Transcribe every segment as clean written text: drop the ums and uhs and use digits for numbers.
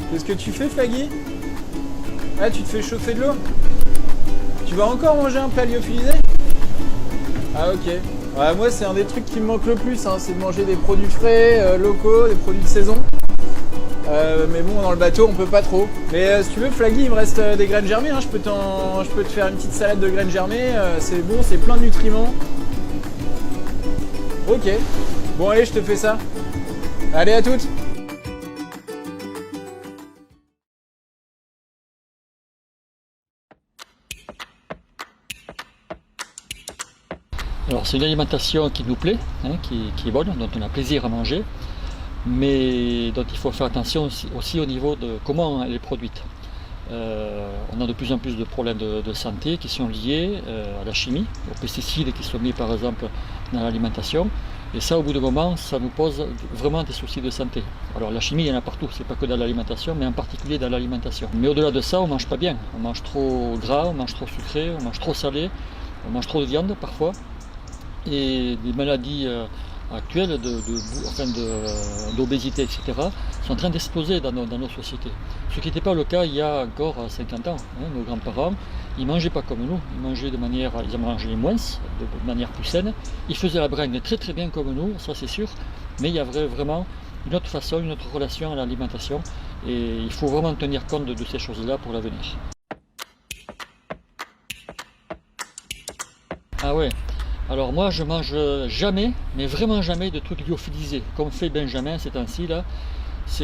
Qu'est-ce que tu fais, Flaggy? Ah, tu te fais chauffer de l'eau? Tu vas encore manger un plat lyophilisé? Ah, ok. Ouais, moi, c'est un des trucs qui me manque le plus, hein, c'est de manger des produits frais, locaux, des produits de saison. Mais bon, dans le bateau, on peut pas trop. Mais si tu veux, Flaggy, il me reste des graines germées. Hein. Je peux te faire une petite salade de graines germées. C'est bon, c'est plein de nutriments. Ok. Bon, allez, je te fais ça. Allez, à toutes. Alors, c'est une alimentation qui nous plaît, hein, qui est bonne, dont on a plaisir à manger, mais dont il faut faire attention aussi au niveau de comment elle est produite. On a de plus en plus de problèmes de santé qui sont liés à la chimie, aux pesticides qui sont mis par exemple dans l'alimentation. Et ça, au bout de moment, ça nous pose vraiment des soucis de santé. Alors la chimie, il y en a partout, c'est pas que dans l'alimentation, mais en particulier dans l'alimentation. Mais au-delà de ça, on mange pas bien. On mange trop gras, on mange trop sucré, on mange trop salé, on mange trop de viande parfois. Et des maladies actuelles d'obésité, etc., sont en train d'exploser dans nos sociétés. Ce qui n'était pas le cas il y a encore 50 ans. Hein. Nos grands-parents, ils ne mangeaient pas comme nous, ils mangeaient ils en mangeaient moins, de manière plus saine. Ils faisaient la bringue très très bien comme nous, ça c'est sûr, mais il y a vraiment une autre façon, une autre relation à l'alimentation, et il faut vraiment tenir compte de ces choses-là pour l'avenir. Ah ouais. Alors moi je mange jamais, mais vraiment jamais de trucs lyophilisés, comme fait Benjamin ces temps-ci là.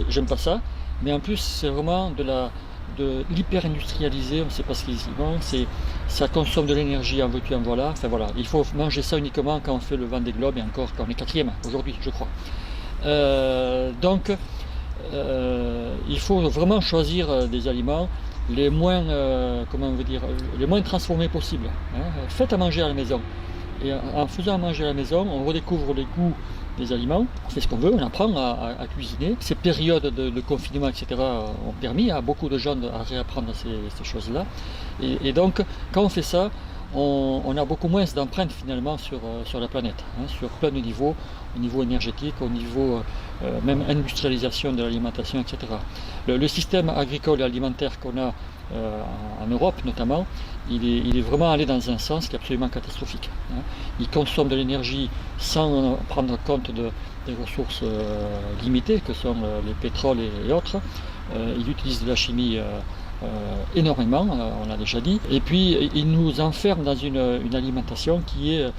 J'aime pas ça, mais en plus c'est vraiment de l'hyper-industrialisé, on ne sait pas ce qu'ils y mangent, ça consomme de l'énergie en veux-tu en voilà. Enfin voilà, il faut manger ça uniquement quand on fait le Vendée Globe et encore quand on est 4e aujourd'hui je crois. Donc il faut vraiment choisir des aliments les moins, les moins transformés possibles. Hein. Faites à manger à la maison. Et en faisant à manger à la maison, on redécouvre les goûts des aliments, on fait ce qu'on veut, on apprend à cuisiner. Ces périodes de confinement, etc., ont permis à beaucoup de gens à réapprendre ces choses-là. Et donc, quand on fait ça, on a beaucoup moins d'empreintes finalement sur la planète, hein, sur plein de niveaux, au niveau énergétique, au niveau même industrialisation de l'alimentation, etc. Le système agricole et alimentaire qu'on a en Europe notamment, il est vraiment allé dans un sens qui est absolument catastrophique. Hein. Il consomme de l'énergie sans prendre compte des ressources limitées que sont les pétroles et autres. Il utilise de la chimie énormément, on l'a déjà dit, et puis il nous enferme dans une alimentation qui est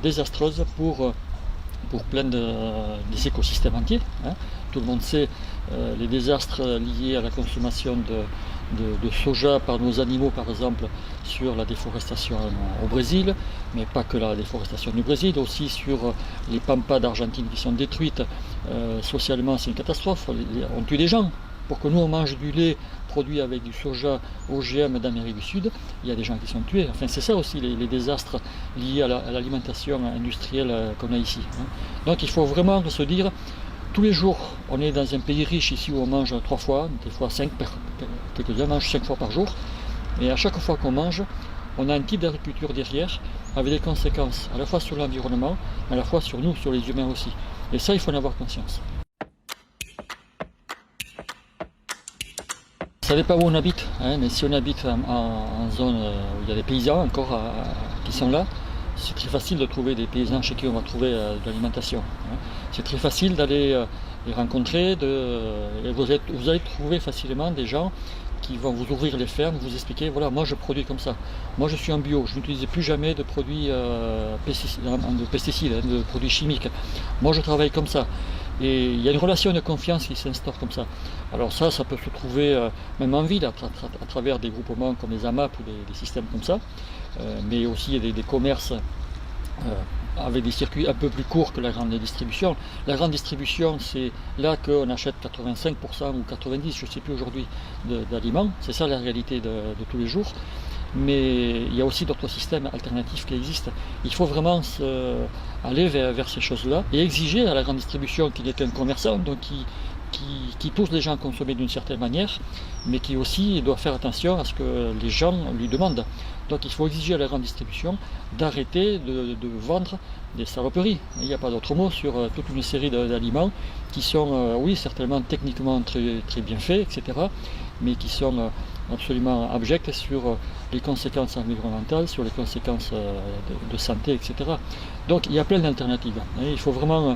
désastreuse pour plein des écosystèmes entiers. Hein. Tout le monde sait les désastres liés à la consommation de soja par nos animaux, par exemple, sur la déforestation au Brésil, mais pas que la déforestation du Brésil, aussi sur les pampas d'Argentine qui sont détruites. Socialement, c'est une catastrophe. On tue des gens. Pour que nous on mange du lait produit avec du soja OGM d'Amérique du Sud, il y a des gens qui sont tués. Enfin, c'est ça aussi les désastres liés à l'alimentation industrielle qu'on a ici. Hein. Donc il faut vraiment se dire, tous les jours, on est dans un pays riche ici où on mange 3 fois, des fois 5, quelques-uns mangent 5 fois par jour, et à chaque fois qu'on mange, on a un type d'agriculture derrière, avec des conséquences à la fois sur l'environnement, mais à la fois sur nous, sur les humains aussi. Et ça, il faut en avoir conscience. Ça dépend où on habite, hein, mais si on habite en zone où il y a des paysans encore qui sont là, c'est très facile de trouver des paysans chez qui on va trouver de l'alimentation. Hein. C'est très facile d'aller les rencontrer, vous allez trouver facilement des gens qui vont vous ouvrir les fermes, vous expliquer, voilà, moi je produis comme ça, moi je suis en bio, je n'utilise plus jamais de produits pesticides, de produits chimiques, moi je travaille comme ça. Et il y a une relation de confiance qui s'instaure comme ça. Alors ça peut se trouver même en ville à travers des groupements comme les AMAP ou des systèmes comme ça, mais aussi des commerces avec des circuits un peu plus courts que la grande distribution. La grande distribution, c'est là qu'on achète 85% ou 90%, je ne sais plus aujourd'hui, d'aliments. C'est ça la réalité de tous les jours. Mais il y a aussi d'autres systèmes alternatifs qui existent. Il faut vraiment aller vers ces choses-là et exiger à la grande distribution qui n'est qu'un commerçant, donc qui pousse les gens à consommer d'une certaine manière, mais qui aussi doit faire attention à ce que les gens lui demandent. Donc il faut exiger à la grande distribution d'arrêter de vendre des saloperies. Il n'y a pas d'autre mot sur toute une série d'aliments qui sont, oui, certainement techniquement très, très bien faits, etc., mais qui sont absolument abjects sur les conséquences environnementales, sur les conséquences de santé, etc. Donc il y a plein d'alternatives. Il faut vraiment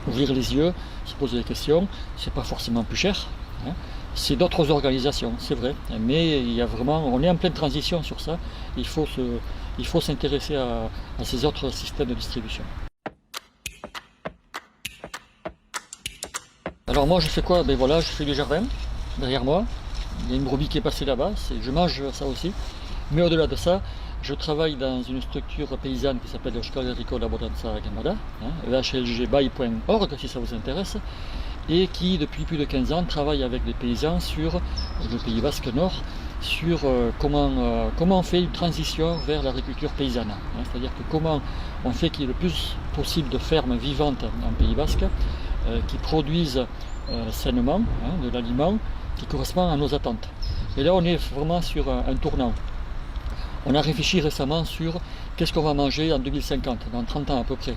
ouvrir les yeux, se poser des questions. C'est pas forcément plus cher, hein. C'est d'autres organisations, c'est vrai, mais il y a vraiment, on est en pleine transition sur ça. Il faut s'intéresser à ces autres systèmes de distribution. Alors moi je fais quoi? Ben voilà, je fais du jardin derrière moi. Il y a une brebis qui est passée là-bas, je mange ça aussi. Mais au-delà de ça, je travaille dans une structure paysanne qui s'appelle Euskal Herriko Laborantza Gemara, ehlgbai.org si ça vous intéresse, et qui depuis plus de 15 ans travaille avec des paysans sur le Pays Basque Nord, sur comment on fait une transition vers l'agriculture paysanne. C'est-à-dire que comment on fait qu'il y ait le plus possible de fermes vivantes en Pays Basque, qui produisent sainement de l'aliment qui correspond à nos attentes. Et là on est vraiment sur un tournant. On a réfléchi récemment sur qu'est-ce qu'on va manger en 2050, dans 30 ans à peu près.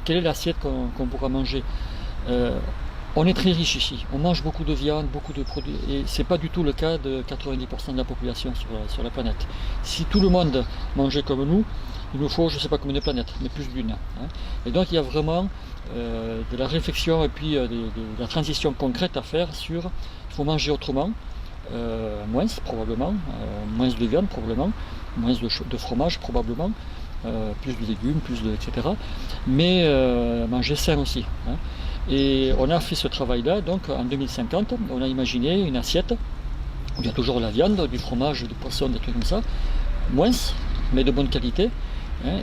Quelle est l'assiette qu'on pourra manger? On est très riche ici, on mange beaucoup de viande, beaucoup de produits, et ce n'est pas du tout le cas de 90% de la population sur la planète. Si tout le monde mangeait comme nous, il nous faut je ne sais pas combien de planètes, mais plus d'une. Et donc il y a vraiment de la réflexion et puis de la transition concrète à faire sur il faut manger autrement, moins probablement, moins de viande probablement, moins de fromage probablement, plus de légumes, etc. Mais manger sain aussi. Et on a fait ce travail-là, donc en 2050, on a imaginé une assiette où il y a toujours de la viande, du fromage, du poisson, des trucs comme ça, moins, mais de bonne qualité,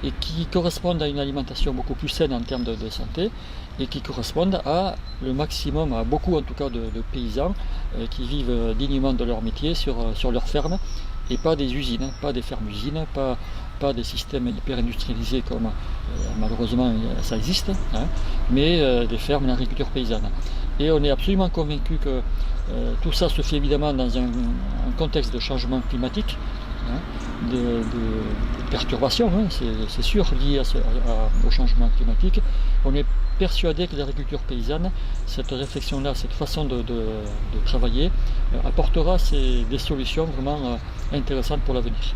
et qui correspondent à une alimentation beaucoup plus saine en termes de santé, et qui correspondent à le maximum, à beaucoup en tout cas de paysans qui vivent dignement de leur métier sur leur ferme, et pas des usines, pas des fermes-usines, pas des systèmes hyper industrialisés comme malheureusement ça existe, mais des fermes en agriculture paysanne. Et on est absolument convaincu que tout ça se fait évidemment dans un contexte de changement climatique, de perturbations, c'est sûr, liées au changement climatique. On est persuadé que l'agriculture paysanne, cette réflexion-là, cette façon de travailler, apportera des solutions vraiment intéressantes pour l'avenir.